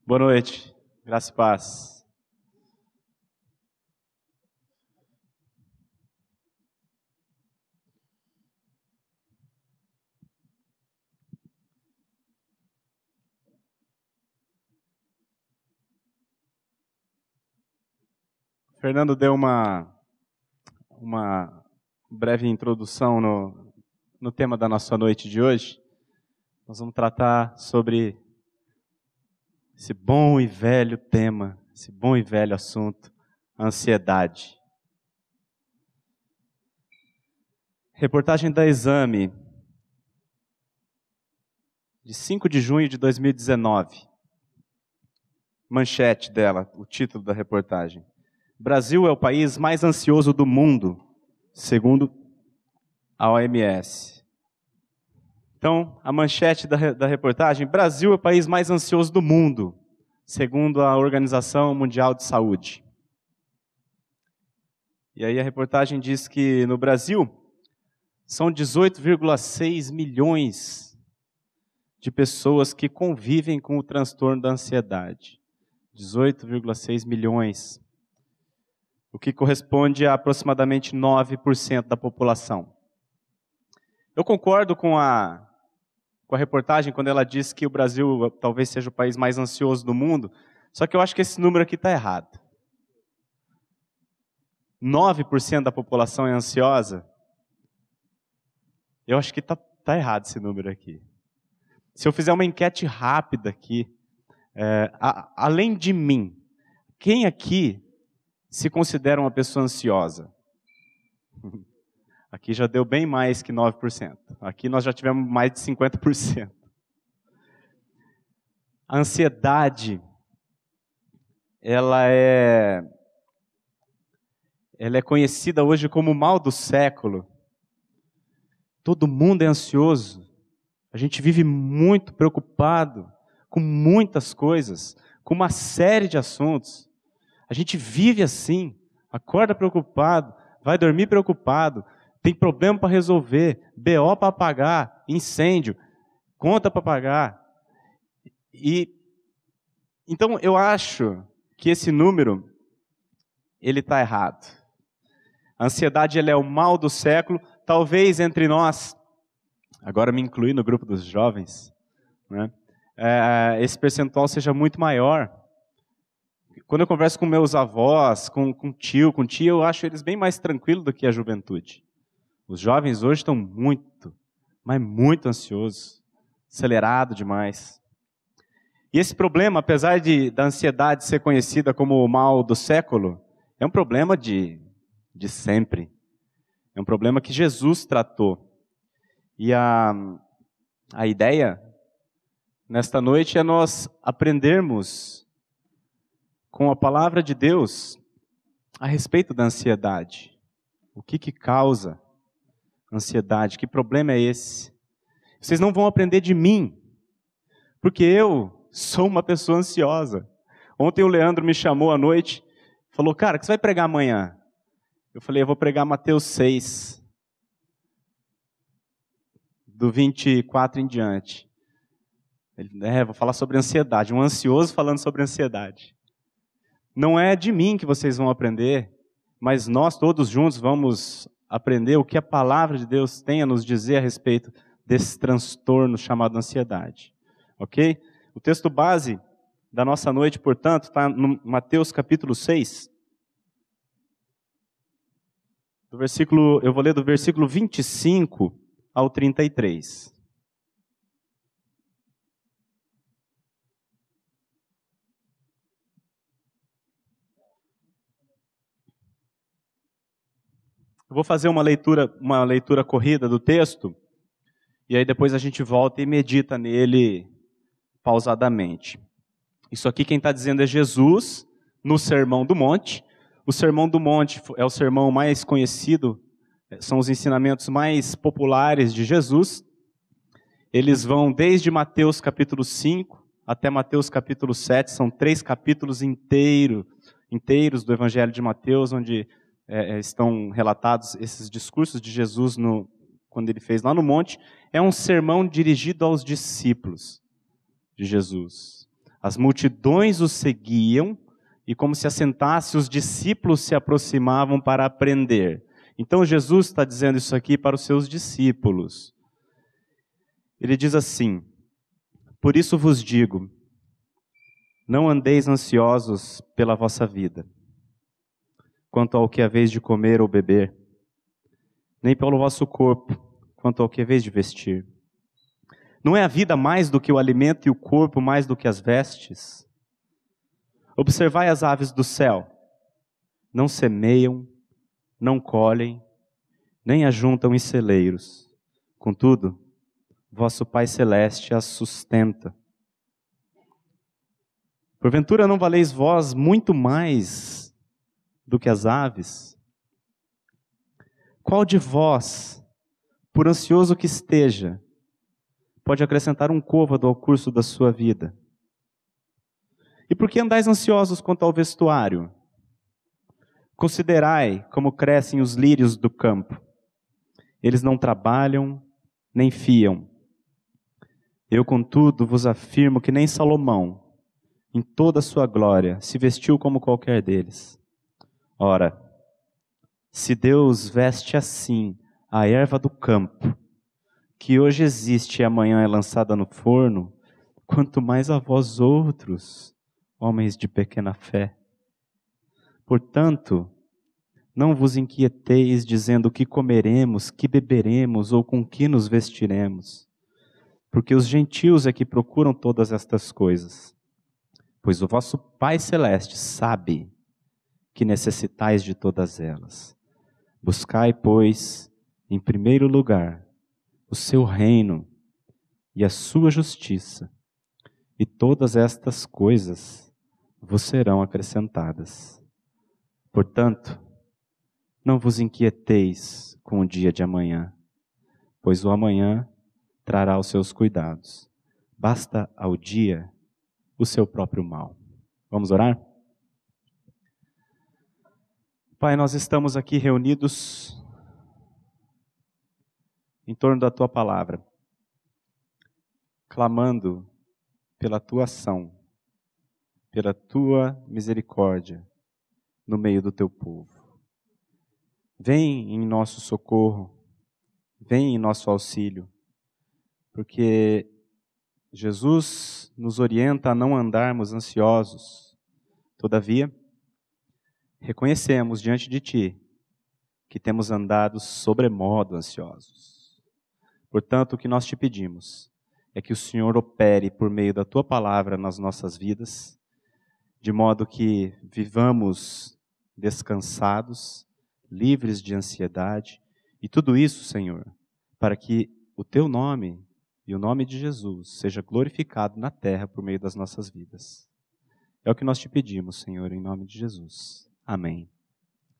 Boa noite, graça e paz. O Fernando deu uma breve introdução no tema da nossa noite de hoje. Nós vamos tratar sobre esse bom e velho tema, esse bom e velho assunto, a ansiedade. Reportagem da Exame, de 5 de junho de 2019. Manchete dela, o título da reportagem. Brasil é o país mais ansioso do mundo, segundo a OMS. Então, a manchete da reportagem, Brasil é o país mais ansioso do mundo, segundo a Organização Mundial de Saúde. E aí a reportagem diz que no Brasil são 18,6 milhões de pessoas que convivem com o transtorno da ansiedade. 18,6 milhões. O que corresponde a aproximadamente 9% da população. Eu concordo com a reportagem quando ela diz que o Brasil talvez seja o país mais ansioso do mundo, só que eu acho que esse número aqui está errado. 9% da população é ansiosa? Eu acho que está errado esse número aqui. Se eu fizer uma enquete rápida aqui, além de mim, quem aqui se considera uma pessoa ansiosa? Aqui já deu bem mais que 9%. Aqui nós já tivemos mais de 50%. A ansiedade, ela é conhecida hoje como o mal do século. Todo mundo é ansioso. A gente vive muito preocupado com muitas coisas, com uma série de assuntos. A gente vive assim, acorda preocupado, vai dormir preocupado, tem problema para resolver, BO para pagar, incêndio, conta para pagar. Então eu acho que esse número, ele está errado. A ansiedade ela é o mal do século, talvez entre nós, agora me incluir no grupo dos jovens, né? Esse percentual seja muito maior. Quando eu converso com meus avós, com tia, eu acho eles bem mais tranquilos do que a juventude. Os jovens hoje estão muito, mas muito ansiosos, acelerado demais. E esse problema, apesar da ansiedade ser conhecida como o mal do século, é um problema de sempre. É um problema que Jesus tratou. E a ideia, nesta noite, é nós aprendermos com a palavra de Deus a respeito da ansiedade. O que causa ansiedade? Que problema é esse? Vocês não vão aprender de mim, porque eu sou uma pessoa ansiosa. Ontem o Leandro me chamou à noite, falou, cara, o que você vai pregar amanhã? Eu falei, eu vou pregar Mateus 6, do 24 em diante. Ele, vou falar sobre ansiedade, um ansioso falando sobre ansiedade. Não é de mim que vocês vão aprender, mas nós todos juntos vamos aprender o que a palavra de Deus tem a nos dizer a respeito desse transtorno chamado ansiedade. Ok? O texto base da nossa noite, portanto, está no Mateus capítulo 6. Eu vou ler do versículo 25 ao 33. Eu vou fazer uma leitura corrida do texto, e aí depois a gente volta e medita nele pausadamente. Isso aqui quem está dizendo é Jesus, no Sermão do Monte. O Sermão do Monte é o sermão mais conhecido, são os ensinamentos mais populares de Jesus. Eles vão desde Mateus capítulo 5 até Mateus capítulo 7, são 3 capítulos inteiros do Evangelho de Mateus, onde estão relatados esses discursos de Jesus quando ele fez lá no monte. É um sermão dirigido aos discípulos de Jesus. As multidões o seguiam e, como se assentasse, os discípulos se aproximavam para aprender. Então Jesus está dizendo isso aqui para os seus discípulos. Ele diz assim: por isso vos digo, não andeis ansiosos pela vossa vida, quanto ao que haveis de comer ou beber, nem pelo vosso corpo, quanto ao que haveis de vestir. Não é a vida mais do que o alimento e o corpo mais do que as vestes? Observai as aves do céu, não semeiam, não colhem, nem ajuntam em celeiros. Contudo, vosso Pai Celeste as sustenta. Porventura não valeis vós muito mais do que as aves? Qual de vós, por ansioso que esteja, pode acrescentar um côvado ao curso da sua vida? E por que andais ansiosos quanto ao vestuário? Considerai como crescem os lírios do campo. Eles não trabalham, nem fiam. Eu, contudo, vos afirmo que nem Salomão, em toda a sua glória, se vestiu como qualquer deles. Ora, se Deus veste assim a erva do campo, que hoje existe e amanhã é lançada no forno, quanto mais a vós outros, homens de pequena fé. Portanto, não vos inquieteis dizendo que comeremos, que beberemos ou com que nos vestiremos, porque os gentios é que procuram todas estas coisas. Pois o vosso Pai Celeste sabe que necessitais de todas elas. Buscai, pois, em primeiro lugar, o seu reino e a sua justiça, e todas estas coisas vos serão acrescentadas. Portanto, não vos inquieteis com o dia de amanhã, pois o amanhã trará os seus cuidados. Basta ao dia o seu próprio mal. Vamos orar? Pai, nós estamos aqui reunidos em torno da Tua palavra, clamando pela Tua ação, pela Tua misericórdia no meio do Teu povo. Vem em nosso socorro, vem em nosso auxílio, porque Jesus nos orienta a não andarmos ansiosos. Todavia, reconhecemos diante de Ti que temos andado sobremodo ansiosos. Portanto, o que nós Te pedimos é que o Senhor opere por meio da Tua palavra nas nossas vidas, de modo que vivamos descansados, livres de ansiedade, e tudo isso, Senhor, para que o Teu nome e o nome de Jesus seja glorificado na terra por meio das nossas vidas. É o que nós Te pedimos, Senhor, em nome de Jesus. Amém.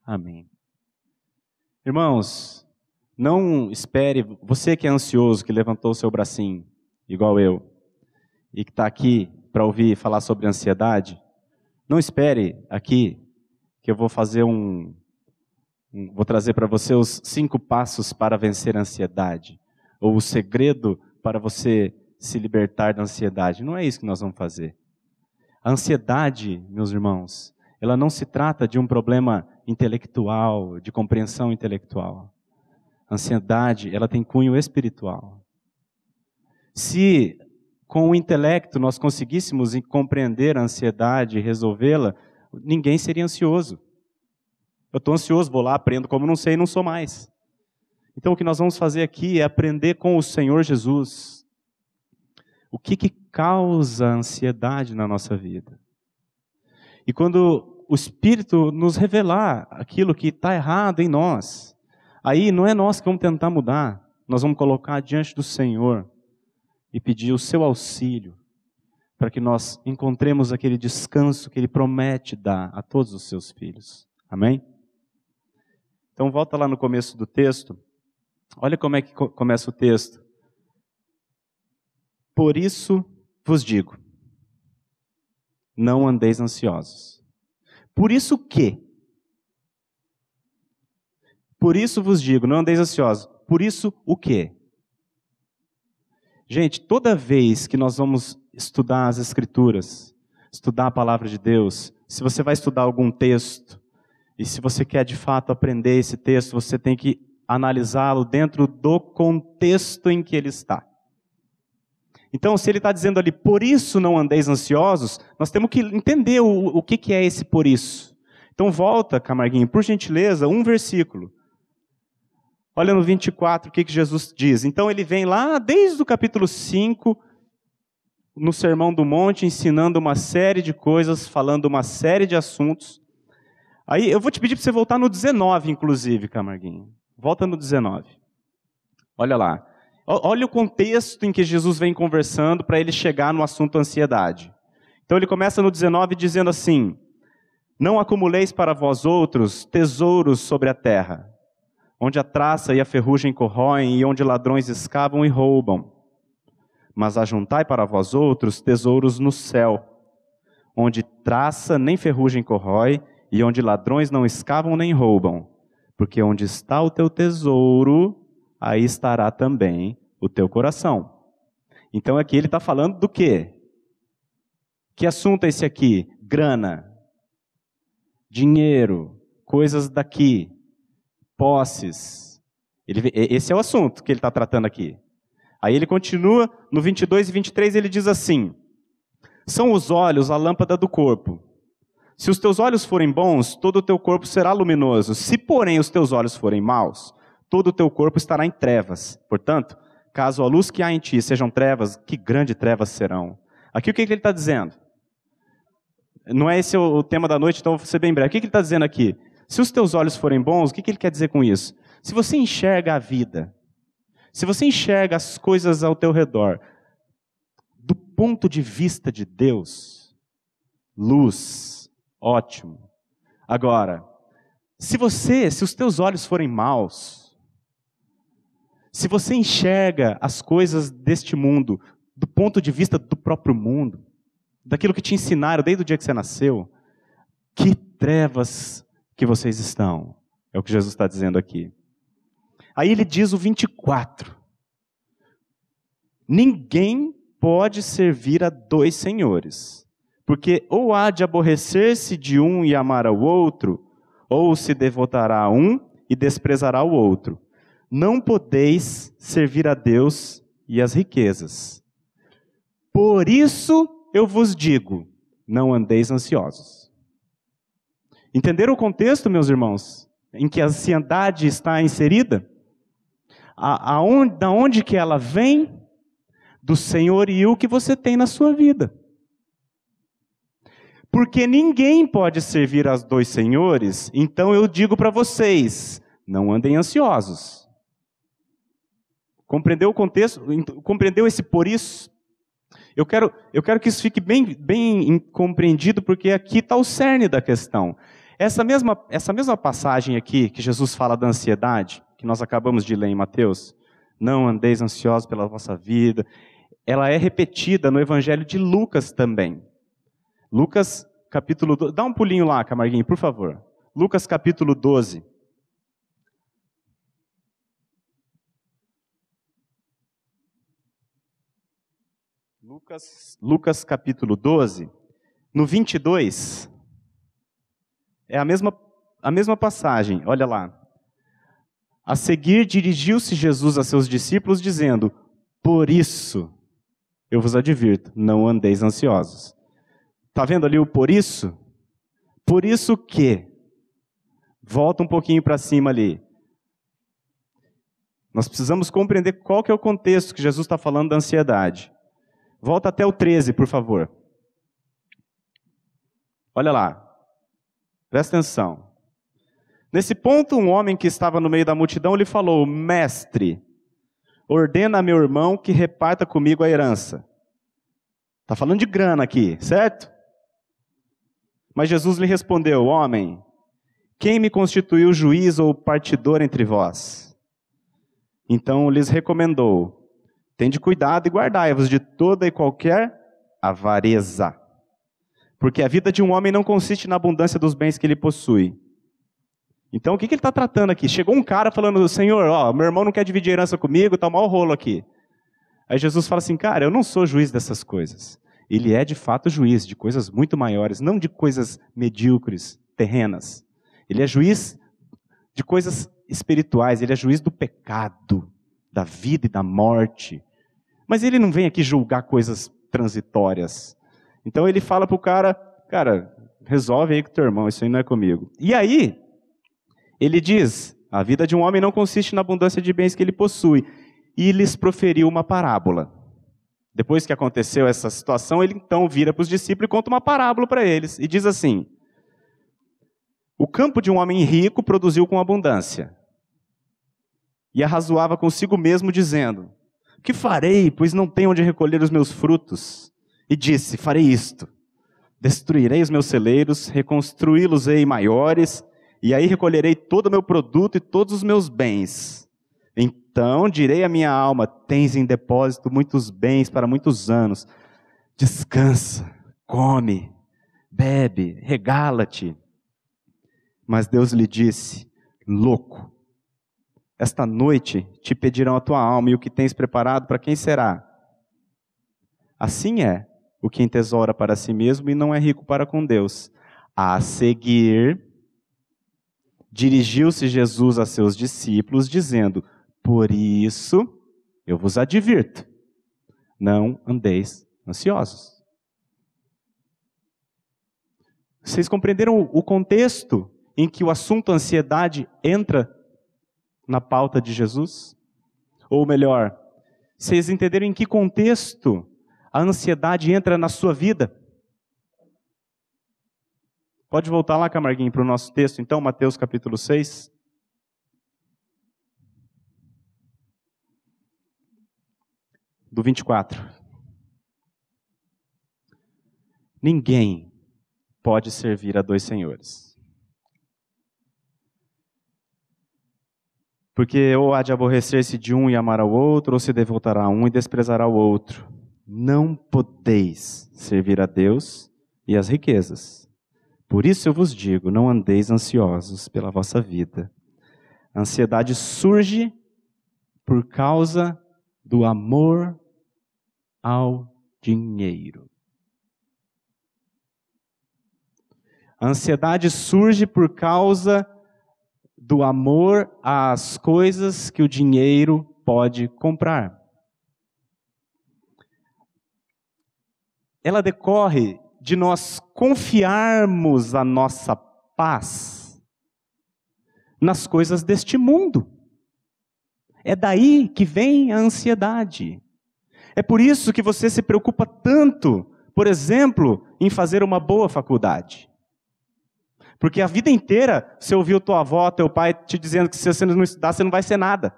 Amém. Irmãos, não espere, você que é ansioso, que levantou o seu bracinho, igual eu, e que está aqui para ouvir falar sobre ansiedade, não espere aqui que eu vou fazer vou trazer para você os 5 passos para vencer a ansiedade, ou o segredo para você se libertar da ansiedade. Não é isso que nós vamos fazer. A ansiedade, meus irmãos, ela não se trata de um problema intelectual, de compreensão intelectual. A ansiedade, ela tem cunho espiritual. Se com o intelecto nós conseguíssemos compreender a ansiedade e resolvê-la, ninguém seria ansioso. Eu estou ansioso, vou lá, aprendo, como não sei, não sou mais. Então o que nós vamos fazer aqui é aprender com o Senhor Jesus o que causa ansiedade na nossa vida. E quando o Espírito nos revelar aquilo que está errado em nós, aí não é nós que vamos tentar mudar, nós vamos colocar diante do Senhor e pedir o seu auxílio para que nós encontremos aquele descanso que Ele promete dar a todos os seus filhos. Amém? Então volta lá no começo do texto. Olha como é que começa o texto. Por isso vos digo, não andeis ansiosos. Por isso o quê? Por isso vos digo, não andeis ansiosos. Por isso o quê? Gente, toda vez que nós vamos estudar as Escrituras, estudar a palavra de Deus, se você vai estudar algum texto, e se você quer de fato aprender esse texto, você tem que analisá-lo dentro do contexto em que ele está. Então, se ele está dizendo ali, por isso não andeis ansiosos, nós temos que entender o que é esse por isso. Então volta, Camarguinho, por gentileza, um versículo. Olha no 24 o que Jesus diz. Então ele vem lá desde o capítulo 5, no Sermão do Monte, ensinando uma série de coisas, falando uma série de assuntos. Aí eu vou te pedir para você voltar no 19, inclusive, Camarguinho. Volta no 19. Olha lá. Olha o contexto em que Jesus vem conversando para ele chegar no assunto ansiedade. Então ele começa no 19 dizendo assim: não acumuleis para vós outros tesouros sobre a terra, onde a traça e a ferrugem corroem e onde ladrões escavam e roubam. Mas ajuntai para vós outros tesouros no céu, onde traça nem ferrugem corrói e onde ladrões não escavam nem roubam. Porque onde está o teu tesouro, aí estará também o teu coração. Então aqui ele está falando do quê? Que assunto é esse aqui? Grana, dinheiro, coisas daqui, posses. Esse é o assunto que ele está tratando aqui. Aí ele continua, no 22 e 23 ele diz assim: são os olhos a lâmpada do corpo. Se os teus olhos forem bons, todo o teu corpo será luminoso. Se, porém, os teus olhos forem maus, todo o teu corpo estará em trevas. Portanto, caso a luz que há em ti sejam trevas, que grandes trevas serão. Aqui o que ele está dizendo? Não é esse o tema da noite, então vou ser bem breve. O que ele está dizendo aqui? Se os teus olhos forem bons, o que ele quer dizer com isso? Se você enxerga a vida, se você enxerga as coisas ao teu redor, do ponto de vista de Deus, luz, ótimo. Agora, se os teus olhos forem maus, se você enxerga as coisas deste mundo do ponto de vista do próprio mundo, daquilo que te ensinaram desde o dia que você nasceu, que trevas que vocês estão. É o que Jesus está dizendo aqui. Aí ele diz o 24. Ninguém pode servir a dois senhores, porque ou há de aborrecer-se de um e amar ao outro, ou se devotará a um e desprezará o outro. Não podeis servir a Deus e às riquezas. Por isso eu vos digo, não andeis ansiosos. Entenderam o contexto, meus irmãos, em que a ansiedade está inserida? Da onde que ela vem? Do senhorio que você tem na sua vida. Porque ninguém pode servir aos dois senhores, então eu digo para vocês, não andem ansiosos. Compreendeu o contexto? Compreendeu esse por isso? Eu quero que isso fique bem compreendido, porque aqui está o cerne da questão. Essa mesma passagem aqui, que Jesus fala da ansiedade, que nós acabamos de ler em Mateus, não andeis ansiosos pela vossa vida, ela é repetida no Evangelho de Lucas também. Lucas capítulo 12, dá um pulinho lá, Camarguinho, por favor. Lucas capítulo 12. Lucas capítulo 12, no 22, é a mesma passagem, olha lá. A seguir dirigiu-se Jesus a seus discípulos dizendo, por isso eu vos advirto, não andeis ansiosos. Está vendo ali o por isso? Por isso que, volta um pouquinho para cima ali. Nós precisamos compreender qual que é o contexto que Jesus está falando da ansiedade. Volta até o 13, por favor. Olha lá. Presta atenção. Nesse ponto, um homem que estava no meio da multidão lhe falou, mestre, ordena a meu irmão que reparta comigo a herança. Está falando de grana aqui, certo? Mas Jesus lhe respondeu, homem, quem me constituiu juiz ou partidor entre vós? Então lhes recomendou, tende cuidado e guardai-vos de toda e qualquer avareza. Porque a vida de um homem não consiste na abundância dos bens que ele possui. Então o que ele está tratando aqui? Chegou um cara falando, Senhor, meu irmão não quer dividir herança comigo, está um mau rolo aqui. Aí Jesus fala assim, cara, eu não sou juiz dessas coisas. Ele é de fato juiz de coisas muito maiores, não de coisas medíocres, terrenas. Ele é juiz de coisas espirituais, ele é juiz do pecado, da vida e da morte. Mas ele não vem aqui julgar coisas transitórias. Então ele fala para o cara, resolve aí com o teu irmão, isso aí não é comigo. E aí, ele diz, a vida de um homem não consiste na abundância de bens que ele possui. E lhes proferiu uma parábola. Depois que aconteceu essa situação, ele então vira para os discípulos e conta uma parábola para eles. E diz assim, o campo de um homem rico produziu com abundância. E arrazoava consigo mesmo, dizendo, que farei, pois não tenho onde recolher os meus frutos? E disse, farei isto, destruirei os meus celeiros, reconstruí-los-ei maiores, e aí recolherei todo o meu produto e todos os meus bens. Então direi à minha alma, tens em depósito muitos bens para muitos anos. Descansa, come, bebe, regala-te. Mas Deus lhe disse, louco, esta noite te pedirão a tua alma, e o que tens preparado, para quem será? Assim é o que entesoura para si mesmo e não é rico para com Deus. A seguir, dirigiu-se Jesus a seus discípulos, dizendo, por isso eu vos advirto, não andeis ansiosos. Vocês compreenderam o contexto em que o assunto ansiedade entra na pauta de Jesus? Ou melhor, vocês entenderam em que contexto a ansiedade entra na sua vida? Pode voltar lá, Camarguinho, para o nosso texto, então, Mateus capítulo 6. Do 24. Ninguém pode servir a dois senhores. Porque ou há de aborrecer-se de um e amar ao outro, ou se devotará a um e desprezará o outro. Não podeis servir a Deus e às riquezas. Por isso eu vos digo, não andeis ansiosos pela vossa vida. A ansiedade surge por causa do amor ao dinheiro. A ansiedade surge por causa do amor às coisas que o dinheiro pode comprar. Ela decorre de nós confiarmos a nossa paz nas coisas deste mundo. É daí que vem a ansiedade. É por isso que você se preocupa tanto, por exemplo, em fazer uma boa faculdade. Porque a vida inteira você ouviu tua avó, teu pai te dizendo que se você não estudar, você não vai ser nada.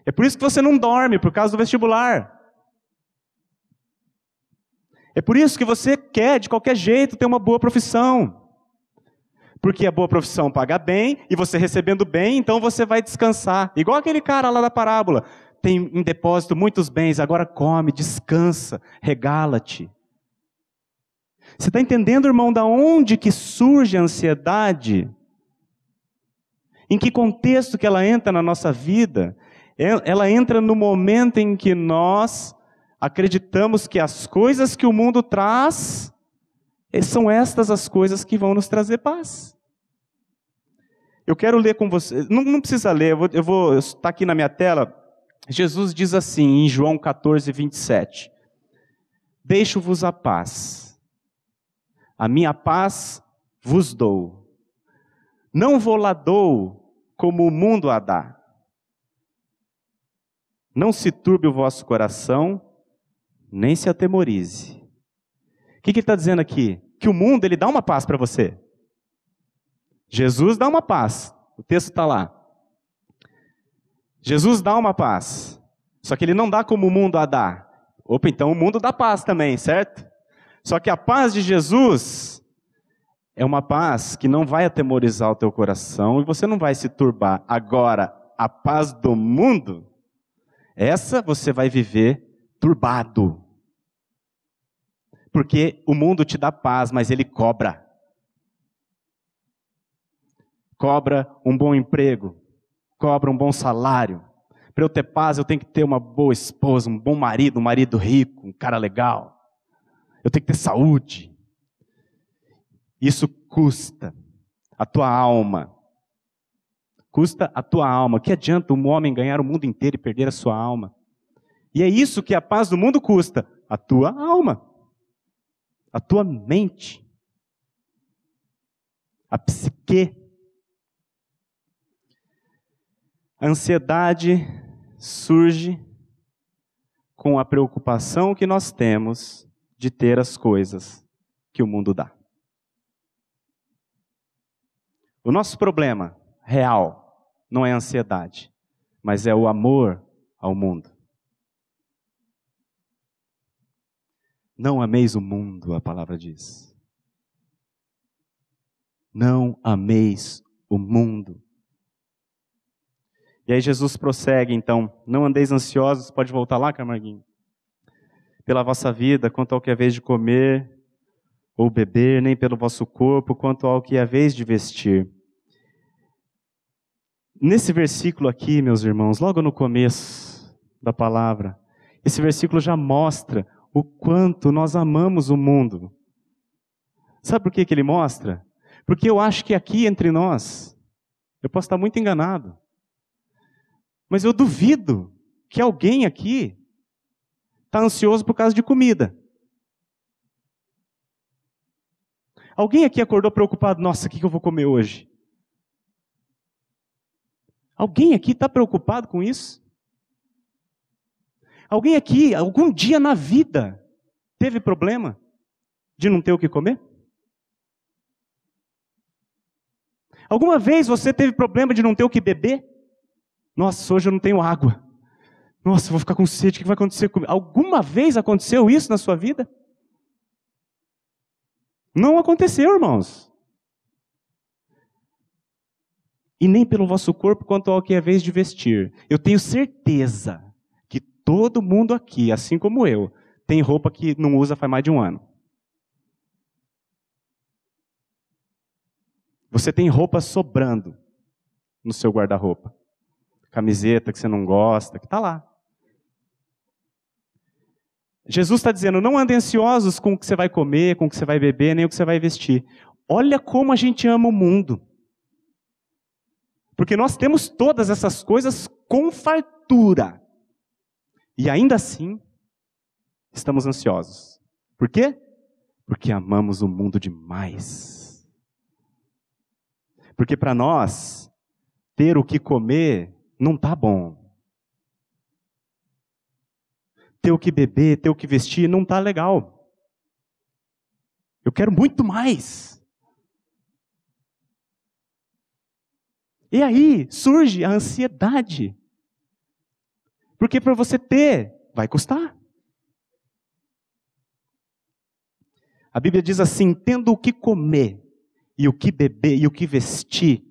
É por isso que você não dorme, por causa do vestibular. É por isso que você quer, de qualquer jeito, ter uma boa profissão. Porque a boa profissão paga bem, e você recebendo bem, então você vai descansar. Igual aquele cara lá da parábola. Tem em depósito muitos bens, agora come, descansa, regala-te. Você está entendendo, irmão, da onde que surge a ansiedade? Em que contexto que ela entra na nossa vida? Ela entra no momento em que nós acreditamos que as coisas que o mundo traz, são estas as coisas que vão nos trazer paz. Eu quero ler com você, não precisa ler, eu vou estar aqui na minha tela. Jesus diz assim, em João 14, 27. Deixo-vos a paz, a minha paz vos dou. Não vou lá dou como o mundo a dá. Não se turbe o vosso coração, nem se atemorize. O que ele está dizendo aqui? Que o mundo, ele dá uma paz para você. Jesus dá uma paz. O texto está lá. Jesus dá uma paz. Só que ele não dá como o mundo a dá. Opa, então o mundo dá paz também, certo? Só que a paz de Jesus é uma paz que não vai atemorizar o teu coração e você não vai se turbar. Agora, a paz do mundo, essa você vai viver turbado. Porque o mundo te dá paz, mas ele cobra. Cobra um bom emprego, cobra um bom salário, Para eu ter paz, eu tenho que ter uma boa esposa, um bom marido, um marido rico, um cara legal. Eu tenho que ter saúde. Isso custa a tua alma. Custa a tua alma. Que adianta um homem ganhar o mundo inteiro e perder a sua alma? E é isso que a paz do mundo custa. A tua alma. A tua mente. A psique. A ansiedade surge com a preocupação que nós temos de ter as coisas que o mundo dá. O nosso problema real não é a ansiedade, mas é o amor ao mundo. Não ameis o mundo, a palavra diz. Não ameis o mundo. E aí Jesus prossegue, então, não andeis ansiosos, pode voltar lá, Camarguinho? Pela vossa vida, quanto ao que é vez de comer ou beber, nem pelo vosso corpo, quanto ao que é vez de vestir. Nesse versículo aqui, meus irmãos, logo no começo da palavra, esse versículo já mostra o quanto nós amamos o mundo. Sabe por que ele mostra? Porque eu acho que aqui entre nós, eu posso estar muito enganado, mas eu duvido que alguém aqui está ansioso por causa de comida. Alguém aqui acordou preocupado, nossa, o que eu vou comer hoje? Alguém aqui está preocupado com isso? Alguém aqui, algum dia na vida, teve problema de não ter o que comer? Alguma vez você teve problema de não ter o que beber? Nossa, hoje eu não tenho água. Nossa, eu vou ficar com sede, o que vai acontecer comigo? Alguma vez aconteceu isso na sua vida? Não aconteceu, irmãos. E nem pelo vosso corpo quanto ao que é vez de vestir. Eu tenho certeza que todo mundo aqui, assim como eu, tem roupa que não usa faz mais de um ano. Você tem roupa sobrando no seu guarda-roupa. Camiseta que você não gosta, que está lá. Jesus está dizendo, não andem ansiosos com o que você vai comer, com o que você vai beber, nem o que você vai vestir. Olha como a gente ama o mundo. Porque nós temos todas essas coisas com fartura. E ainda assim, estamos ansiosos. Por quê? Porque amamos o mundo demais. Porque para nós, ter o que comer não está bom. Ter o que beber, ter o que vestir, não está legal. Eu quero muito mais. E aí surge a ansiedade. Porque para você ter, vai custar. A Bíblia diz assim, tendo o que comer, e o que beber, e o que vestir,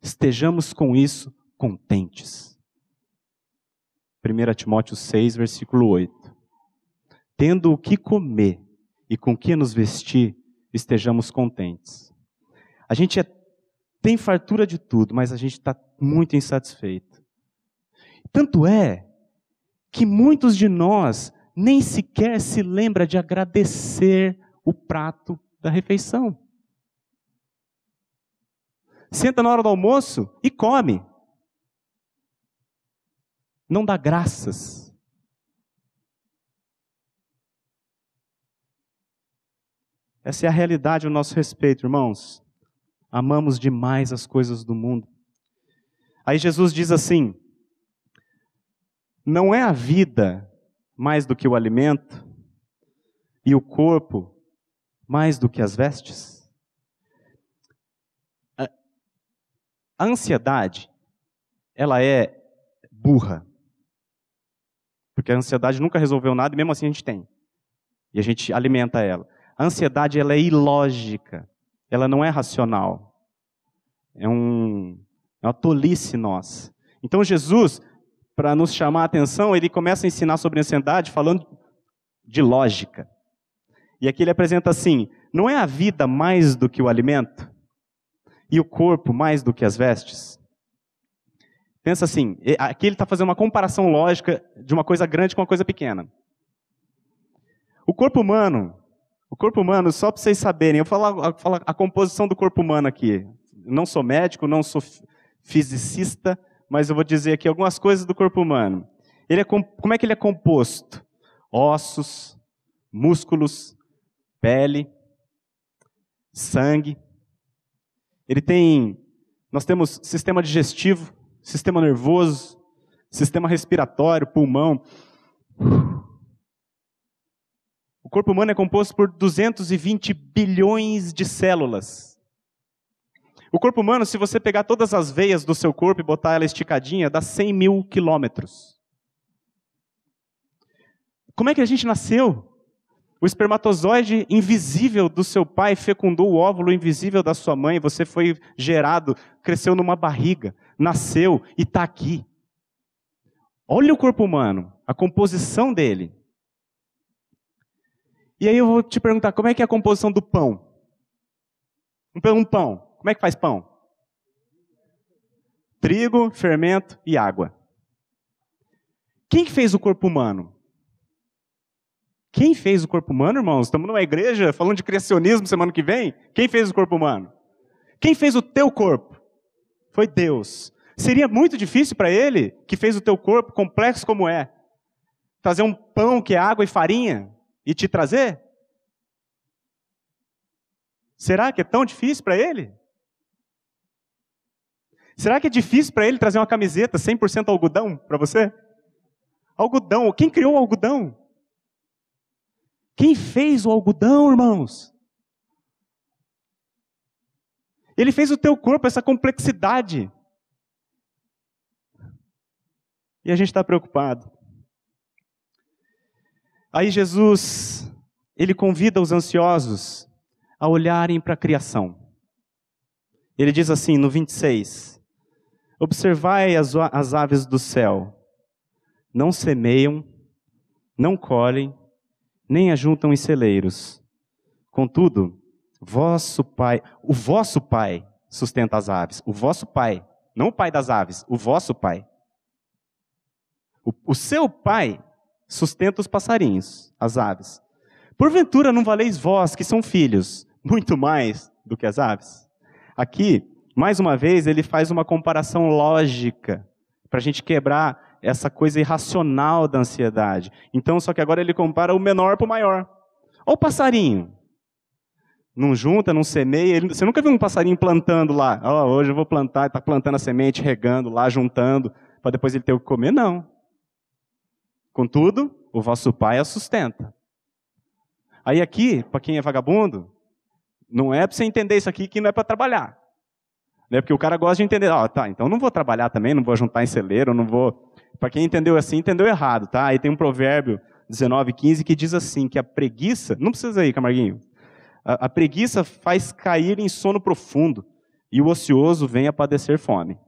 estejamos com isso contentes. 1 Timóteo 6, versículo 8. Tendo o que comer e com que nos vestir, estejamos contentes. A gente tem fartura de tudo, mas a gente está muito insatisfeito. Tanto é que muitos de nós nem sequer se lembra de agradecer o prato da refeição. Senta na hora do almoço e come. Não dá graças. Essa é a realidade ao nosso respeito, irmãos. Amamos demais as coisas do mundo. Aí Jesus diz assim, não é a vida mais do que o alimento e o corpo mais do que as vestes? A ansiedade, ela é burra. Porque a ansiedade nunca resolveu nada e mesmo assim a gente tem. E a gente alimenta ela. A ansiedade, ela é ilógica. Ela não é racional. É uma tolice nossa. Então Jesus, para nos chamar a atenção, ele começa a ensinar sobre ansiedade falando de lógica. E aqui ele apresenta assim, não é a vida mais do que o alimento? E o corpo mais do que as vestes? Pensa assim, aqui ele está fazendo uma comparação lógica de uma coisa grande com uma coisa pequena. O corpo humano, só para vocês saberem, eu vou falar a composição do corpo humano aqui. Não sou médico, não sou fisicista, mas eu vou dizer aqui algumas coisas do corpo humano. Como é que ele é composto? Ossos, músculos, pele, sangue. Nós temos sistema digestivo, sistema nervoso, sistema respiratório, pulmão. O corpo humano é composto por 220 bilhões de células. O corpo humano, se você pegar todas as veias do seu corpo e botar ela esticadinha, dá 100 mil quilômetros. Como é que a gente nasceu? O espermatozoide invisível do seu pai fecundou o óvulo invisível da sua mãe. Você foi gerado, cresceu numa barriga, nasceu e está aqui. Olha o corpo humano, a composição dele. E aí eu vou te perguntar, como é que é a composição do pão? Um pão, como é que faz pão? Trigo, fermento e água. Quem que fez o corpo humano? Quem fez o corpo humano, irmãos? Estamos numa igreja falando de criacionismo semana que vem. Quem fez o corpo humano? Quem fez o teu corpo? Foi Deus. Seria muito difícil para Ele, que fez o teu corpo complexo como é, trazer um pão que é água e farinha e te trazer? Será que é tão difícil para Ele? Será que é difícil para Ele trazer uma camiseta 100% algodão para você? Algodão. Quem criou o algodão? Quem fez o algodão, irmãos? Ele fez o teu corpo, essa complexidade. E a gente está preocupado. Aí Jesus, Ele convida os ansiosos a olharem para a criação. Ele diz assim, no 26, observai as aves do céu, não semeiam, não colhem, nem ajuntam em celeiros. Contudo, o vosso Pai sustenta as aves. O vosso Pai, não o Pai das aves, o vosso Pai. O seu Pai sustenta os passarinhos, as aves. Porventura não valeis vós, que são filhos, muito mais do que as aves? Aqui, mais uma vez, ele faz uma comparação lógica, para a gente quebrar essa coisa irracional da ansiedade. Então, só que agora ele compara o menor para o maior. Olha o passarinho. Não junta, não semeia. Você nunca viu um passarinho plantando lá? Hoje eu vou plantar, está plantando a semente, regando lá, juntando, para depois ele ter o que comer? Não. Contudo, o vosso Pai a sustenta. Aí aqui, para quem é vagabundo, não é para você entender isso aqui que não é para trabalhar. Né? Porque o cara gosta de entender, então não vou trabalhar também, não vou juntar em celeiro, não vou... Para quem entendeu assim, entendeu errado, tá? Aí tem um provérbio 19:15 que diz assim, que a preguiça... Não precisa ir, Camarguinho. A preguiça faz cair em sono profundo, e o ocioso vem a padecer fome.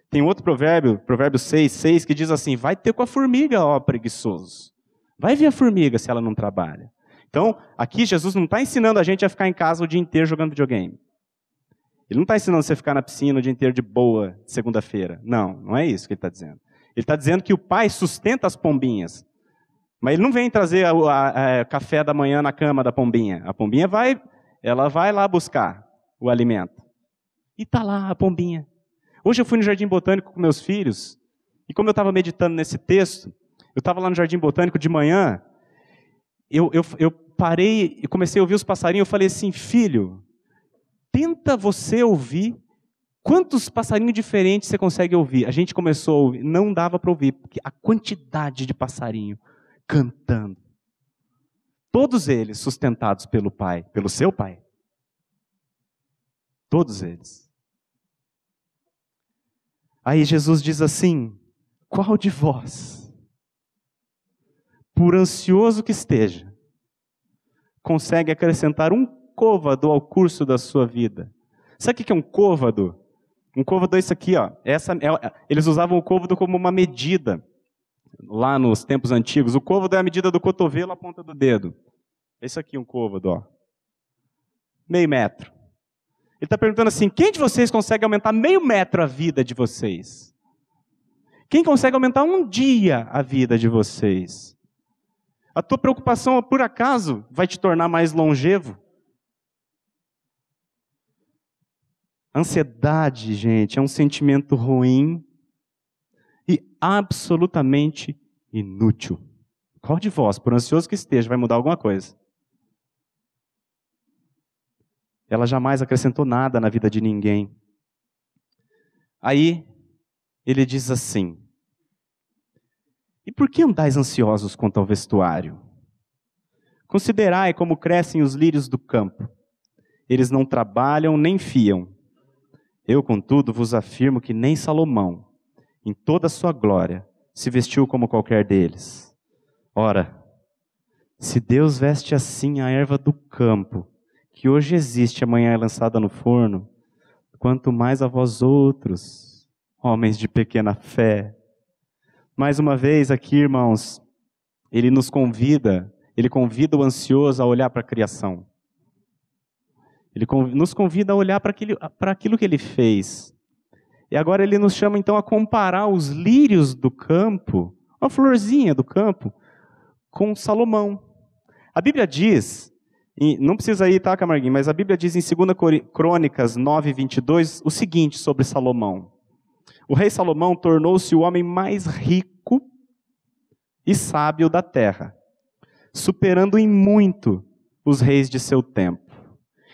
Tem outro provérbio 6:6, que diz assim, vai ter com a formiga, ó preguiçoso. Vai ver a formiga se ela não trabalha. Então, aqui Jesus não está ensinando a gente a ficar em casa o dia inteiro jogando videogame. Ele não está ensinando você a ficar na piscina o dia inteiro de boa, segunda-feira. Não é isso que ele está dizendo. Ele está dizendo que o Pai sustenta as pombinhas. Mas ele não vem trazer café da manhã na cama da pombinha. A pombinha vai lá buscar o alimento. E está lá a pombinha. Hoje eu fui no Jardim Botânico com meus filhos, e como eu estava meditando nesse texto, eu estava lá no Jardim Botânico de manhã, eu parei e comecei a ouvir os passarinhos, eu falei assim, filho, tenta você ouvir quantos passarinhos diferentes você consegue ouvir. A gente começou a ouvir, não dava para ouvir, porque a quantidade de passarinho cantando. Todos eles sustentados pelo Pai, pelo seu Pai. Todos eles. Aí Jesus diz assim, qual de vós, por ansioso que esteja, consegue acrescentar um côvado ao curso da sua vida? Sabe o que é um côvado? Um côvado é isso aqui, ó. Eles usavam o côvado como uma medida, lá nos tempos antigos. O côvado é a medida do cotovelo à ponta do dedo. É isso aqui, um côvado, ó. 0,5 metro. Ele está perguntando assim, quem de vocês consegue aumentar 0,5 metro a vida de vocês? Quem consegue aumentar um dia a vida de vocês? A tua preocupação, por acaso, vai te tornar mais longevo? Ansiedade, gente, é um sentimento ruim e absolutamente inútil. Qual de vós, por ansioso que esteja, vai mudar alguma coisa? Ela jamais acrescentou nada na vida de ninguém. Aí, ele diz assim: e por que andais ansiosos quanto ao vestuário? Considerai como crescem os lírios do campo. Eles não trabalham nem fiam. Eu, contudo, vos afirmo que nem Salomão, em toda a sua glória, se vestiu como qualquer deles. Ora, se Deus veste assim a erva do campo, que hoje existe e amanhã é lançada no forno, quanto mais a vós outros, homens de pequena fé. Mais uma vez aqui, irmãos, ele convida o ansioso a olhar para a criação. Ele nos convida a olhar para aquilo que ele fez. E agora ele nos chama então a comparar os lírios do campo, uma florzinha do campo, com Salomão. A Bíblia diz, não precisa ir, tá, Camarguinho, mas a Bíblia diz em 2 Crônicas 9:22 o seguinte sobre Salomão. O rei Salomão tornou-se o homem mais rico e sábio da terra, superando em muito os reis de seu tempo.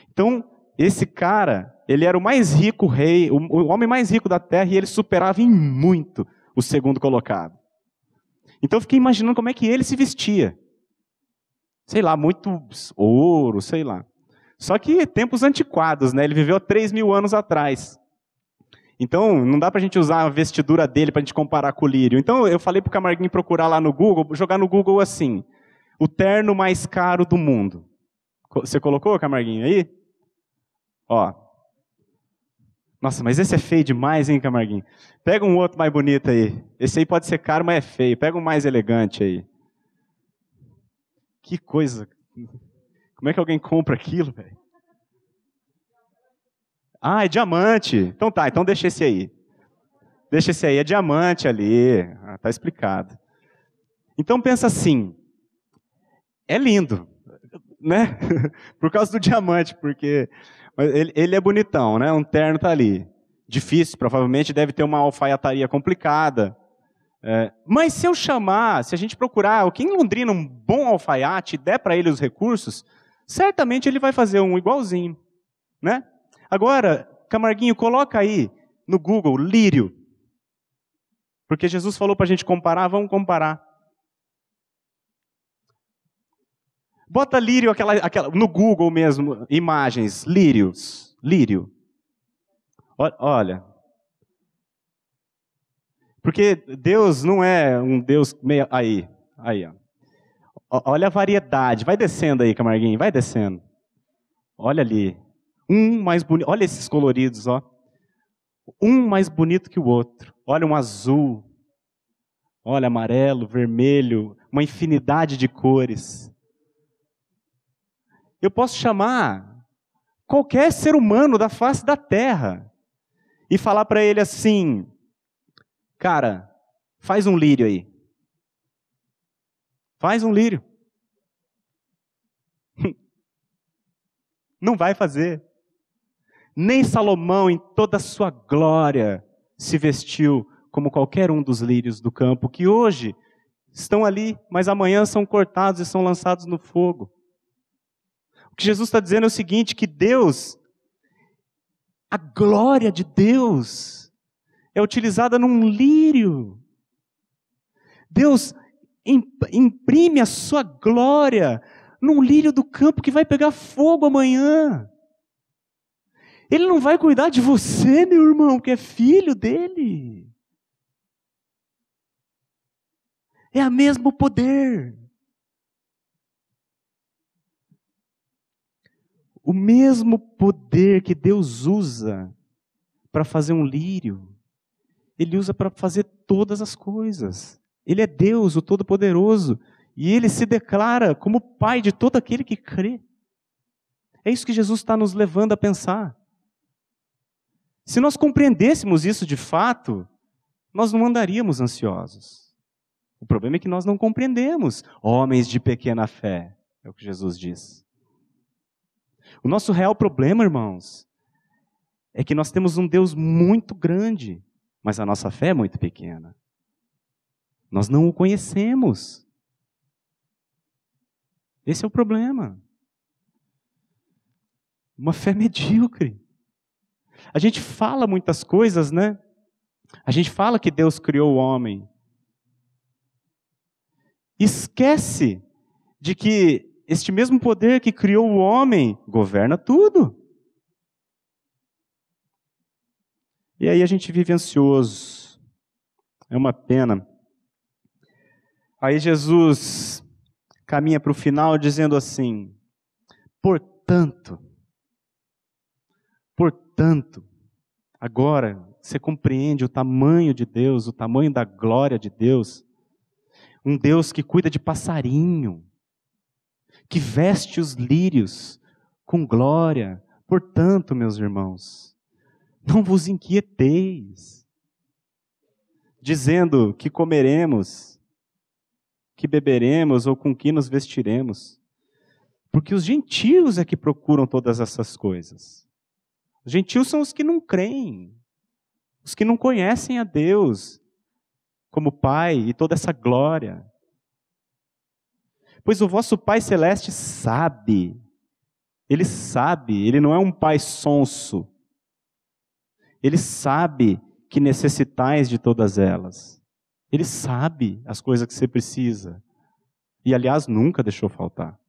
Então, esse cara, ele era o mais rico rei, o homem mais rico da terra, e ele superava em muito o segundo colocado. Então, eu fiquei imaginando como é que ele se vestia. Sei lá, muito ouro, sei lá. Só que tempos antiquados, né? Ele viveu 3.000 anos atrás. Então, não dá pra gente usar a vestidura dele pra gente comparar com o lírio. Então, eu falei pro Camarguinho procurar lá no Google, jogar no Google assim, o terno mais caro do mundo. Você colocou, Camarguinho, aí? Ó. Nossa, mas esse é feio demais, hein, Camarguinho? Pega um outro mais bonito aí. Esse aí pode ser caro, mas é feio. Pega um mais elegante aí. Que coisa. Como é que alguém compra aquilo, velho? Ah, é diamante. Então tá, então deixa esse aí. Deixa esse aí, é diamante ali. Ah, tá explicado. Então pensa assim, é lindo, né? Por causa do diamante, porque ele é bonitão, né? Um terno tá ali. Difícil, provavelmente deve ter uma alfaiataria complicada. Mas se a gente procurar aqui em Londrina um bom alfaiate e der para ele os recursos, certamente ele vai fazer um igualzinho, né? Agora, Camarguinho, coloca aí no Google lírio. Porque Jesus falou para a gente comparar, vamos comparar. Bota lírio no Google mesmo, imagens, lírios, lírio. Olha. Porque Deus não é um Deus meio... Aí, ó. Olha a variedade. Vai descendo aí, Camarguinho, vai descendo. Olha ali. Um mais bonito. Olha esses coloridos, ó. Um mais bonito que o outro. Olha um azul. Olha amarelo, vermelho. Uma infinidade de cores. Eu posso chamar qualquer ser humano da face da terra e falar para ele assim: cara, faz um lírio aí. Faz um lírio. Não vai fazer. Nem Salomão, em toda a sua glória, se vestiu como qualquer um dos lírios do campo, que hoje estão ali, mas amanhã são cortados e são lançados no fogo. O que Jesus está dizendo é o seguinte, que Deus, a glória de Deus, é utilizada num lírio. Deus imprime a sua glória num lírio do campo que vai pegar fogo amanhã. Ele não vai cuidar de você, meu irmão, que é filho dele. É o mesmo poder. O mesmo poder que Deus usa para fazer um lírio, Ele usa para fazer todas as coisas. Ele é Deus, o Todo-Poderoso, e Ele se declara como Pai de todo aquele que crê. É isso que Jesus está nos levando a pensar. Se nós compreendêssemos isso de fato, nós não andaríamos ansiosos. O problema é que nós não compreendemos, homens de pequena fé, é o que Jesus diz. O nosso real problema, irmãos, é que nós temos um Deus muito grande, mas a nossa fé é muito pequena. Nós não o conhecemos. Esse é o problema. Uma fé medíocre. A gente fala muitas coisas, né? A gente fala que Deus criou o homem. Esquece de que este mesmo poder que criou o homem governa tudo. E aí a gente vive ansioso. É uma pena. Aí Jesus caminha para o final dizendo assim: portanto, agora você compreende o tamanho de Deus, o tamanho da glória de Deus. Um Deus que cuida de passarinho, que veste os lírios com glória. Portanto, meus irmãos, não vos inquieteis, dizendo que comeremos, que beberemos ou com que nos vestiremos. Porque os gentios é que procuram todas essas coisas. Os gentios são os que não creem, os que não conhecem a Deus como Pai e toda essa glória. Pois o vosso Pai Celeste sabe, Ele não é um Pai sonso. Ele sabe que necessitais de todas elas. Ele sabe as coisas que você precisa. E, aliás, nunca deixou faltar.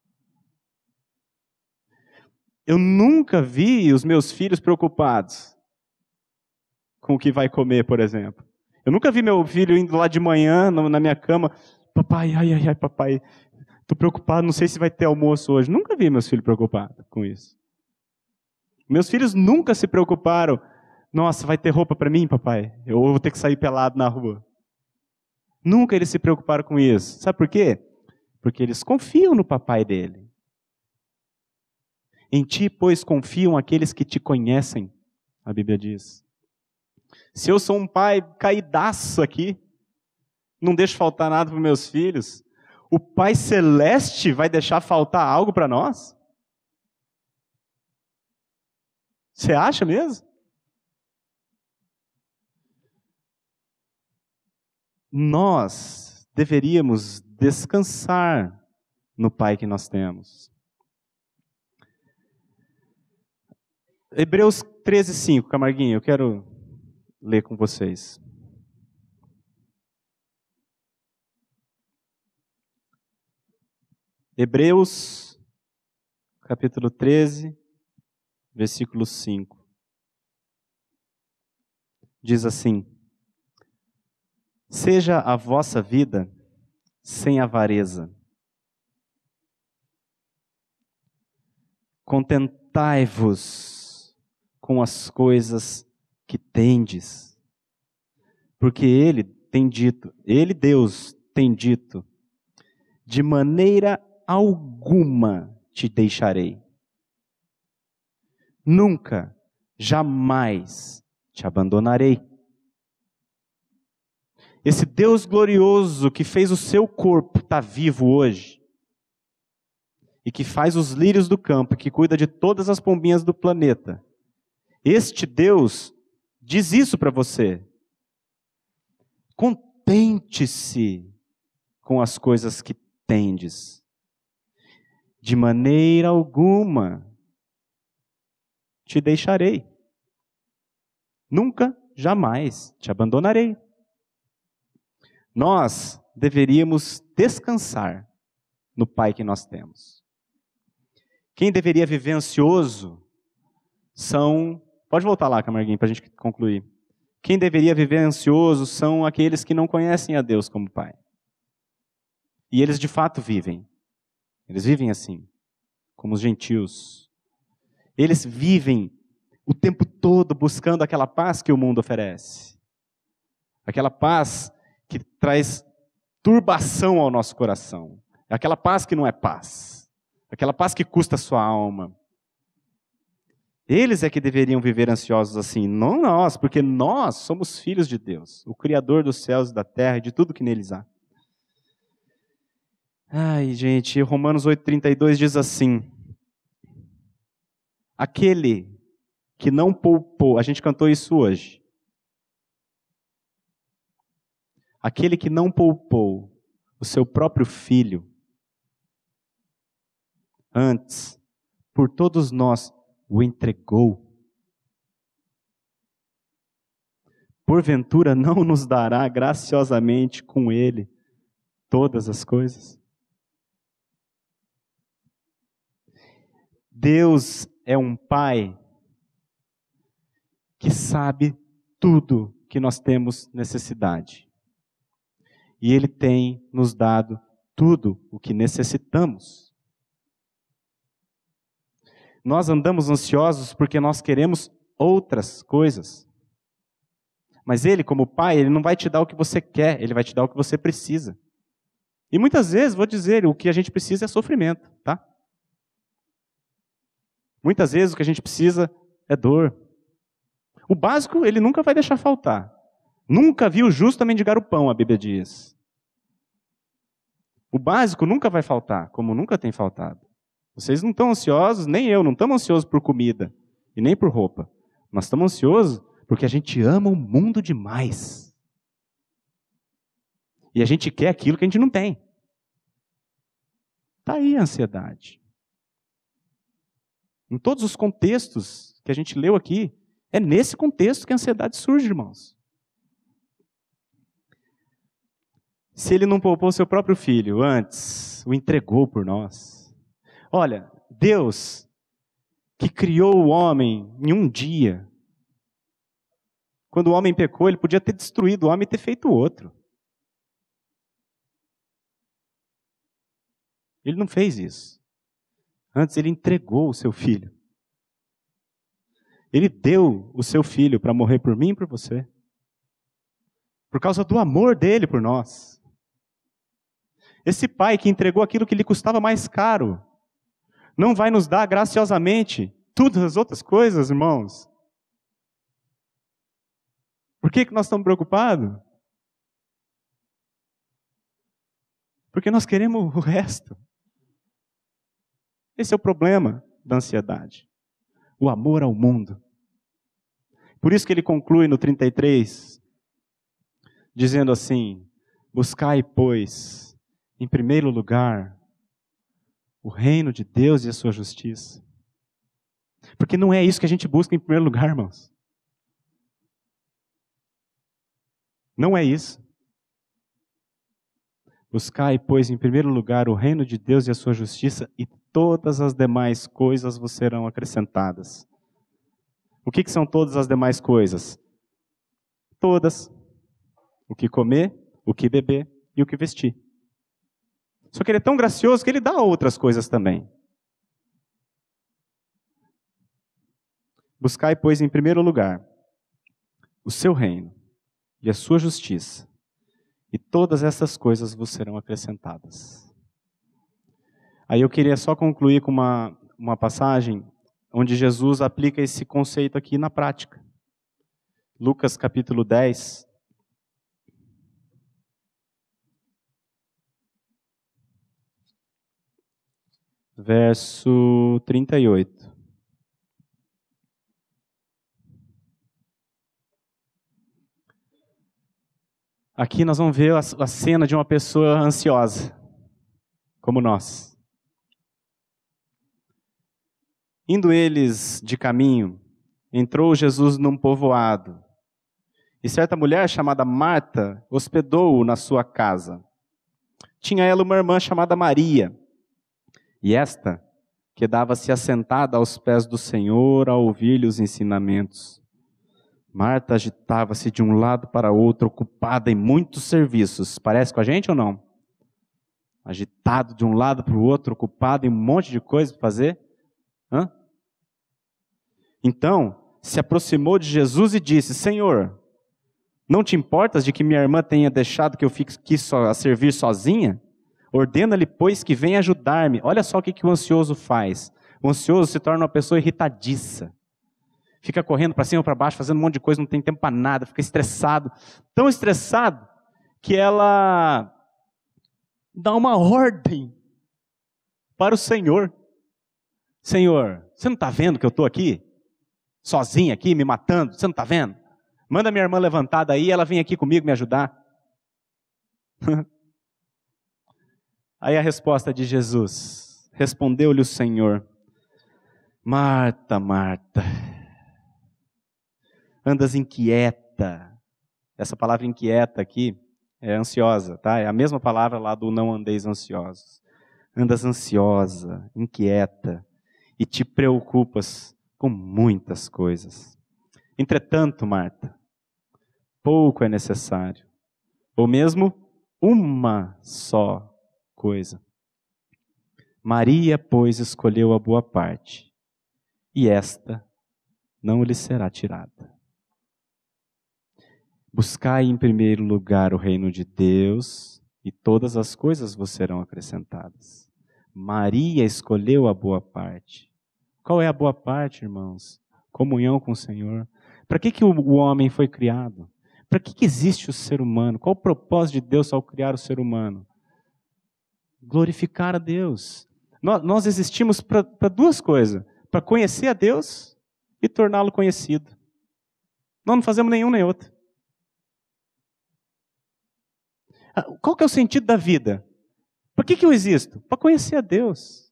Eu nunca vi os meus filhos preocupados com o que vai comer, por exemplo. Eu nunca vi meu filho indo lá de manhã na minha cama. Papai, ai, papai, estou preocupado, não sei se vai ter almoço hoje. Nunca vi meus filhos preocupados com isso. Meus filhos nunca se preocuparam. Nossa, vai ter roupa para mim, papai? Eu vou ter que sair pelado na rua. Nunca eles se preocuparam com isso. Sabe por quê? Porque eles confiam no papai dele. Em ti, pois, confiam aqueles que te conhecem, a Bíblia diz. Se eu sou um pai caidaço aqui, não deixo faltar nada para meus filhos, o Pai Celeste vai deixar faltar algo para nós? Você acha mesmo? Nós deveríamos descansar no Pai que nós temos. Hebreus 13:5, Camarguinho, eu quero ler com vocês. Hebreus, capítulo 13, versículo 5. Diz assim: seja a vossa vida sem avareza. Contentai-vos com as coisas que tendes, porque Ele, Deus, tem dito: de maneira alguma te deixarei, nunca, jamais te abandonarei. Esse Deus glorioso que fez o seu corpo estar vivo hoje, e que faz os lírios do campo, que cuida de todas as pombinhas do planeta, este Deus diz isso para você. Contente-se com as coisas que tendes. De maneira alguma te deixarei. Nunca, jamais te abandonarei. Nós deveríamos descansar no Pai que nós temos. Quem deveria viver ansioso são... Pode voltar lá, Camarguinho, para a gente concluir. Quem deveria viver ansioso são aqueles que não conhecem a Deus como Pai. E eles de fato vivem. Eles vivem assim, como os gentios. Eles vivem o tempo todo buscando aquela paz que o mundo oferece. Aquela paz que traz turbação ao nosso coração. Aquela paz que não é paz. Aquela paz que custa a sua alma. Eles é que deveriam viver ansiosos assim, não nós, porque nós somos filhos de Deus, o Criador dos céus e da terra e de tudo que neles há. Ai, gente, Romanos 8,32 diz assim: aquele que não poupou, a gente cantou isso hoje, aquele que não poupou o seu próprio filho, antes, por todos nós, o entregou. Porventura não nos dará graciosamente com ele todas as coisas? Deus é um Pai que sabe tudo que nós temos necessidade. E Ele tem nos dado tudo o que necessitamos. Nós andamos ansiosos porque nós queremos outras coisas. Mas Ele, como Pai, Ele não vai te dar o que você quer, Ele vai te dar o que você precisa. E muitas vezes, vou dizer, o que a gente precisa é sofrimento, tá? Muitas vezes o que a gente precisa é dor. O básico Ele nunca vai deixar faltar. Nunca viu o justo mendigar o pão, a Bíblia diz. O básico nunca vai faltar, como nunca tem faltado. Vocês não estão ansiosos, nem eu, não estamos ansiosos por comida e nem por roupa. Nós estamos ansiosos porque a gente ama o mundo demais. E a gente quer aquilo que a gente não tem. Está aí a ansiedade. Em todos os contextos que a gente leu aqui, é nesse contexto que a ansiedade surge, irmãos. Se Ele não poupou seu próprio filho, antes o entregou por nós. Olha, Deus, que criou o homem em um dia, quando o homem pecou, Ele podia ter destruído o homem e ter feito outro. Ele não fez isso. Antes Ele entregou o seu filho. Ele deu o seu filho para morrer por mim e por você. Por causa do amor dele por nós. Esse pai que entregou aquilo que lhe custava mais caro, não vai nos dar graciosamente todas as outras coisas, irmãos? Por que nós estamos preocupados? Porque nós queremos o resto. Esse é o problema da ansiedade. O amor ao mundo. Por isso que ele conclui no 33, dizendo assim: buscai, pois, em primeiro lugar, o reino de Deus e a sua justiça. Porque não é isso que a gente busca em primeiro lugar, irmãos. Não é isso. Buscai, pois, em primeiro lugar, o reino de Deus e a sua justiça, e todas as demais coisas vos serão acrescentadas. O que são todas as demais coisas? Todas. O que comer, o que beber e o que vestir. Só que Ele é tão gracioso que Ele dá outras coisas também. Buscai, pois, em primeiro lugar, o seu reino e a sua justiça, e todas essas coisas vos serão acrescentadas. Aí eu queria só concluir com uma passagem onde Jesus aplica esse conceito aqui na prática. Lucas capítulo 10. Verso 38. Aqui nós vamos ver a cena de uma pessoa ansiosa, como nós. Indo eles de caminho, entrou Jesus num povoado, e certa mulher chamada Marta hospedou-o na sua casa. Tinha ela uma irmã chamada Maria, e esta quedava-se assentada aos pés do Senhor a ouvir-lhe os ensinamentos. Marta agitava-se de um lado para outro, ocupada em muitos serviços. Parece com a gente ou não? Agitado de um lado para o outro, ocupado em um monte de coisa para fazer. Então, se aproximou de Jesus e disse: Senhor, não te importas de que minha irmã tenha deixado que eu fique aqui a servir sozinha? Ordena-lhe, pois, que venha ajudar-me. Olha só o que o ansioso faz. O ansioso se torna uma pessoa irritadiça. fica correndo para cima, para baixo, fazendo um monte de coisa, não tem tempo para nada, fica estressado, tão estressado que ela dá uma ordem para o Senhor. Senhor, você não está vendo que eu estou aqui? Sozinha aqui, me matando, você não está vendo? Manda minha irmã levantada aí, ela vem aqui comigo me ajudar. Aí a resposta de Jesus, respondeu-lhe o Senhor: Marta, Marta, andas inquieta. Essa palavra inquieta aqui é ansiosa, tá? É a mesma palavra lá do não andeis ansiosos. Andas ansiosa, inquieta e te preocupas com muitas coisas. Entretanto, Marta, pouco é necessário, ou mesmo uma só coisa. Maria, pois, escolheu a boa parte, e esta não lhe será tirada. Buscai em primeiro lugar o reino de Deus, e todas as coisas vos serão acrescentadas. Maria escolheu a boa parte. Qual é a boa parte, irmãos? Comunhão com o Senhor. Para que o homem foi criado? Para que existe o ser humano? Qual o propósito de Deus ao criar o ser humano? Glorificar a Deus. Nós existimos para duas coisas: para conhecer a Deus e torná-lo conhecido. Nós não fazemos nenhum nem outro. Qual que é o sentido da vida? Por que eu existo? Para conhecer a Deus.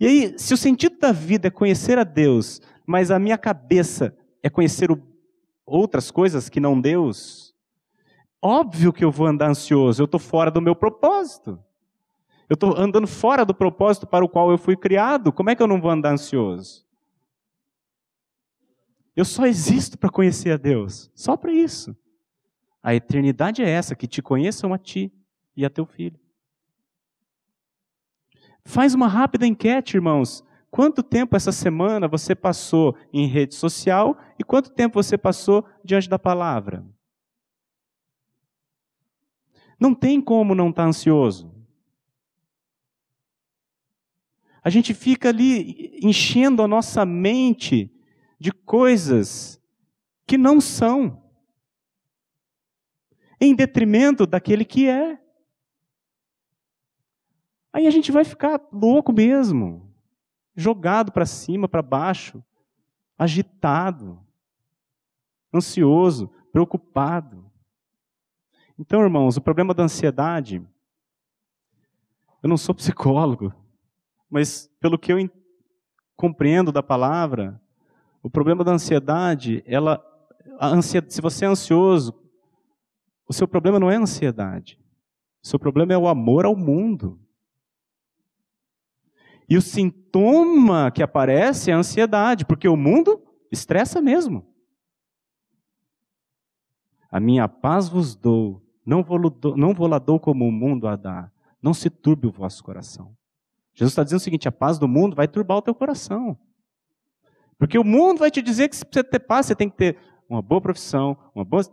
E aí, se o sentido da vida é conhecer a Deus, mas a minha cabeça é conhecer outras coisas que não Deus, óbvio que eu vou andar ansioso, eu estou fora do meu propósito. Eu estou andando fora do propósito para o qual eu fui criado. Como é que eu não vou andar ansioso? Eu só existo para conhecer a Deus. Só para isso. A eternidade é essa, que te conheçam a ti e a teu filho. Faz uma rápida enquete, irmãos. Quanto tempo essa semana você passou em rede social e quanto tempo você passou diante da palavra? Não tem como não estar ansioso. A gente fica ali enchendo a nossa mente de coisas que não são, em detrimento daquele que é. Aí a gente vai ficar louco mesmo, jogado para cima, para baixo, agitado, ansioso, preocupado. Então, irmãos, o problema da ansiedade, eu não sou psicólogo, mas pelo que eu compreendo da palavra, o problema da ansiedade, se você é ansioso, o seu problema não é a ansiedade. O seu problema é o amor ao mundo. E o sintoma que aparece é a ansiedade, porque o mundo estressa mesmo. A minha paz vos dou, não vou lá dou como o mundo a dá. Não se turbe o vosso coração. Jesus está dizendo o seguinte: a paz do mundo vai turbar o teu coração. Porque o mundo vai te dizer que se você ter paz, você tem que ter uma boa profissão,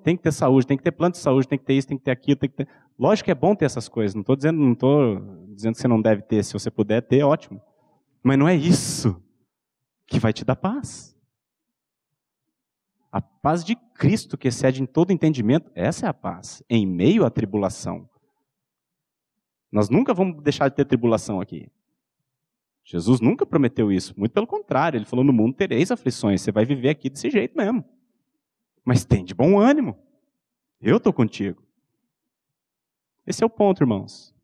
tem que ter saúde, tem que ter plano de saúde, tem que ter isso, tem que ter aquilo, tem que ter... Lógico que é bom ter essas coisas, não estou dizendo que você não deve ter, se você puder ter, ótimo. Mas não é isso que vai te dar paz. A paz de Cristo, que excede em todo entendimento, essa é a paz, em meio à tribulação. Nós nunca vamos deixar de ter tribulação aqui. Jesus nunca prometeu isso, muito pelo contrário, ele falou: no mundo tereis aflições, você vai viver aqui desse jeito mesmo. Mas tem de bom ânimo, eu estou contigo. Esse é o ponto, irmãos.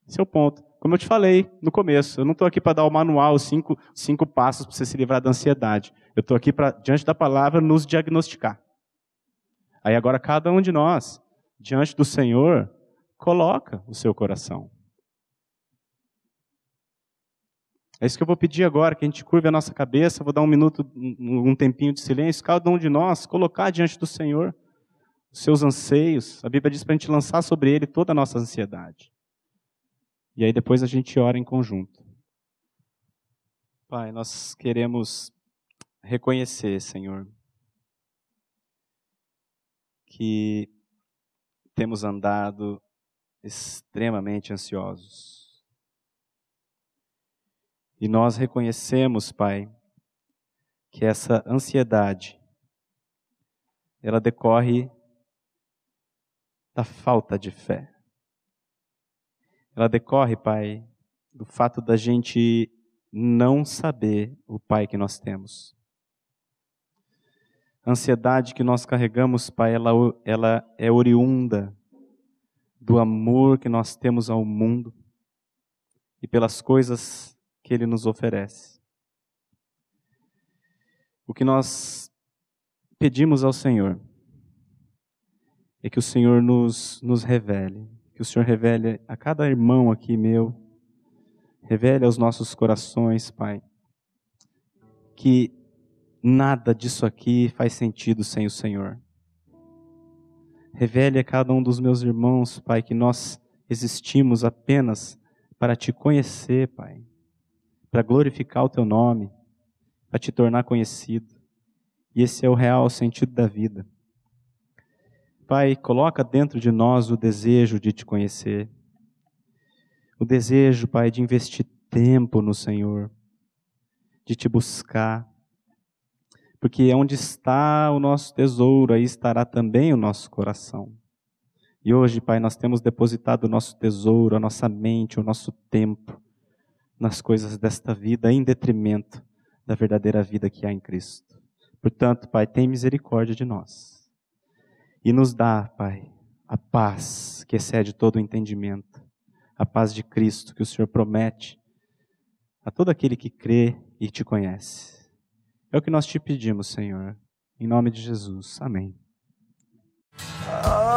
Esse é o ponto. Como eu te falei no começo, eu não estou aqui para dar o manual, cinco passos para você se livrar da ansiedade. Eu estou aqui para, diante da palavra, nos diagnosticar. Aí agora cada um de nós, diante do Senhor, coloca o seu coração. É isso que eu vou pedir agora, que a gente curve a nossa cabeça, vou dar um tempinho de silêncio, cada um de nós colocar diante do Senhor os seus anseios. A Bíblia diz para a gente lançar sobre Ele toda a nossa ansiedade. E aí depois a gente ora em conjunto. Pai, nós queremos reconhecer, Senhor, que temos andado extremamente ansiosos. E nós reconhecemos, Pai, que essa ansiedade, ela decorre da falta de fé. Ela decorre, Pai, do fato da gente não saber o Pai que nós temos. A ansiedade que nós carregamos, Pai, ela é oriunda do amor que nós temos ao mundo e pelas coisas que Ele nos oferece. O que nós pedimos ao Senhor é que o Senhor nos revele, que o Senhor revele a cada irmão aqui meu, revele aos nossos corações, Pai, que nada disso aqui faz sentido sem o Senhor. Revele a cada um dos meus irmãos, Pai, que nós existimos apenas para Te conhecer, Pai, para glorificar o Teu nome, para Te tornar conhecido. E esse é o real sentido da vida. Pai, coloca dentro de nós o desejo de Te conhecer. O desejo, Pai, de investir tempo no Senhor, de Te buscar. Porque onde está o nosso tesouro, aí estará também o nosso coração. E hoje, Pai, nós temos depositado o nosso tesouro, a nossa mente, o nosso tempo nas coisas desta vida, em detrimento da verdadeira vida que há em Cristo. Portanto, Pai, tem misericórdia de nós. E nos dá, Pai, a paz que excede todo o entendimento. A paz de Cristo que o Senhor promete a todo aquele que crê e Te conhece. É o que nós Te pedimos, Senhor. Em nome de Jesus. Amém. No.